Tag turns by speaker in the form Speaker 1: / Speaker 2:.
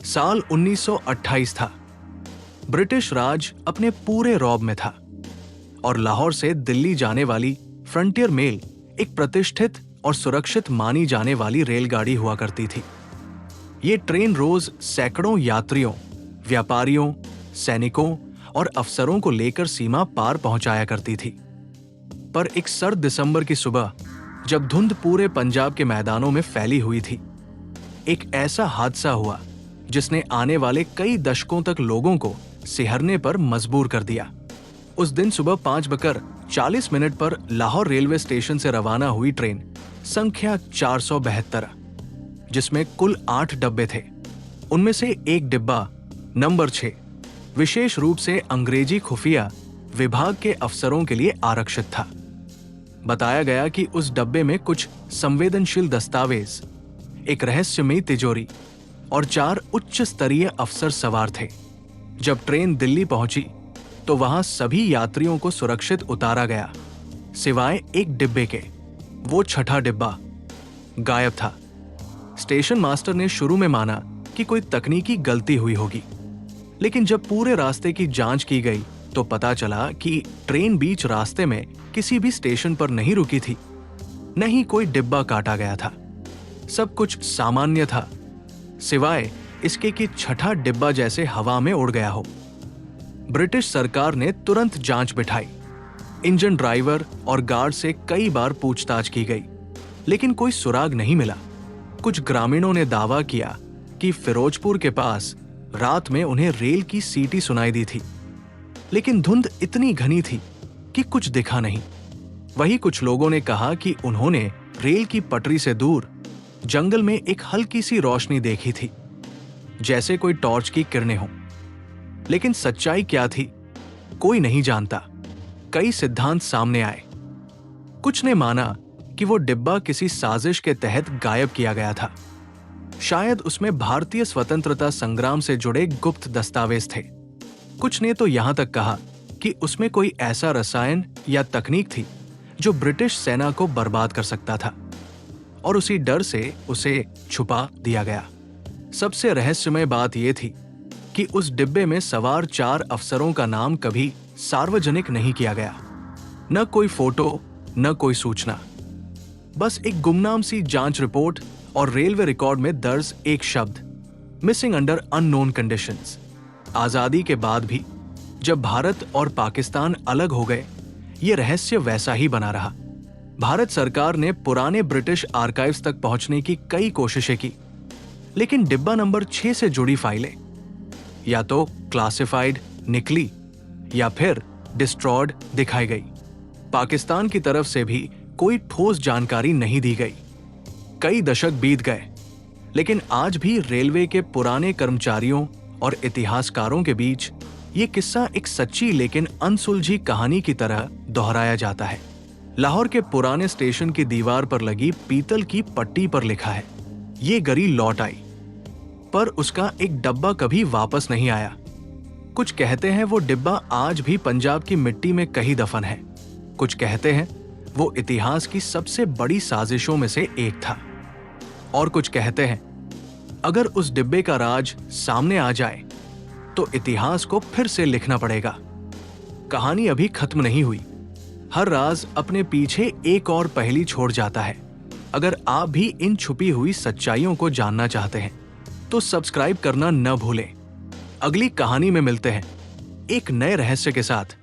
Speaker 1: साल 1928 था। ब्रिटिश राज अपने पूरे रौब में था और लाहौर से दिल्ली जाने वाली फ्रंटियर मेल एक प्रतिष्ठित और सुरक्षित मानी जाने वाली रेलगाड़ी हुआ करती थी। ये ट्रेन रोज सैकड़ों यात्रियों, व्यापारियों, सैनिकों और अफसरों को लेकर सीमा पार पहुंचाया करती थी। पर एक सर्द दिसंबर की सुबह, जब धुंध पूरे पंजाब के मैदानों में फैली हुई थी, एक ऐसा हादसा हुआ जिसने आने वाले कई दशकों तक लोगों को सिहरने पर मजबूर कर दिया। उस दिन सुबह 5:40 पर लाहौर रेलवे स्टेशन से रवाना हुई ट्रेन संख्या 472, जिसमें कुल 8 डब्बे थे, उनमें से एक डिब्बा नंबर 6 विशेष रूप से अंग्रेजी खुफिया विभाग के अफसरों के लिए आरक्षित था। बताया गया कि उस डब्बे में कुछ संवेदनशील दस्तावेज, एक रहस्यमयी तिजोरी और 4 उच्च स्तरीय अफसर सवार थे। जब ट्रेन दिल्ली पहुंची तो वहां सभी यात्रियों को सुरक्षित उतारा गया, सिवाय एक डिब्बे के। वो 6ठा डिब्बा गायब था। स्टेशन मास्टर ने शुरू में माना कि कोई तकनीकी गलती हुई होगी, लेकिन जब पूरे रास्ते की जांच की गई तो पता चला कि ट्रेन बीच रास्ते में किसी भी स्टेशन पर नहीं रुकी थी, न ही कोई डिब्बा काटा गया था। सब कुछ सामान्य था, सिवाय इसके कि 6ठा डिब्बा जैसे हवा में उड़ गया हो। ब्रिटिश सरकार ने तुरंत जांच बिठाई। इंजन ड्राइवर और गार्ड से कई बार पूछताछ की गई, लेकिन कोई सुराग नहीं मिला। कुछ ग्रामीणों ने दावा किया कि फिरोजपुर के पास रात में उन्हें रेल की सीटी सुनाई दी थी, लेकिन धुंध इतनी घनी थी कि कुछ दिखा नहीं। वहीं कुछ लोगों ने कहा कि उन्होंने रेल की पटरी से दूर जंगल में एक हल्की सी रोशनी देखी थी, जैसे कोई टॉर्च की किरणें हों। लेकिन सच्चाई क्या थी, कोई नहीं जानता। कई सिद्धांत सामने आए। कुछ ने माना कि वो डिब्बा किसी साजिश के तहत गायब किया गया था। शायद उसमें भारतीय स्वतंत्रता संग्राम से जुड़े गुप्त दस्तावेज थे। कुछ ने तो यहां तक कहा कि उसमें कोई ऐसा रसायन या तकनीक थी जो ब्रिटिश सेना को बर्बाद कर सकता था, और उसी डर से उसे छुपा दिया गया। सबसे रहस्यमय बात यह थी कि उस डिब्बे में सवार 4 अफसरों का नाम कभी सार्वजनिक नहीं किया गया। न कोई फोटो, न कोई सूचना, बस एक गुमनाम सी जांच रिपोर्ट और रेलवे रिकॉर्ड में दर्ज एक शब्द, मिसिंग अंडर अननोन कंडीशंस। आजादी के बाद भी जब भारत और पाकिस्तान अलग हो गए, ये रहस्य वैसा ही बना रहा। भारत सरकार ने पुराने ब्रिटिश आर्काइव्स तक पहुंचने की कई कोशिशें की, लेकिन डिब्बा नंबर 6 से जुड़ी फाइलें या तो क्लासिफाइड निकली या फिर डिस्ट्रॉयड दिखाई गई। पाकिस्तान की तरफ से भी कोई ठोस जानकारी नहीं दी गई। कई दशक बीत गए, लेकिन आज भी रेलवे के पुराने कर्मचारियों और इतिहासकारों के बीच ये किस्सा एक सच्ची लेकिन अनसुलझी कहानी की तरह दोहराया जाता है। लाहौर के पुराने स्टेशन की दीवार पर लगी पीतल की पट्टी पर लिखा है, ये गरी लौट आई, पर उसका एक डब्बा कभी वापस नहीं आया। कुछ कहते हैं वो डिब्बा आज भी पंजाब की मिट्टी में कहीं दफन है। कुछ कहते हैं वो इतिहास की सबसे बड़ी साजिशों में से एक था, और कुछ कहते हैं अगर उस डिब्बे का राज सामने आ जाए तो इतिहास को फिर से लिखना पड़ेगा। कहानी अभी खत्म नहीं हुई। हर राज अपने पीछे एक और पहेली छोड़ जाता है। अगर आप भी इन छुपी हुई सच्चाइयों को जानना चाहते हैं तो सब्सक्राइब करना न भूलें। अगली कहानी में मिलते हैं एक नए रहस्य के साथ।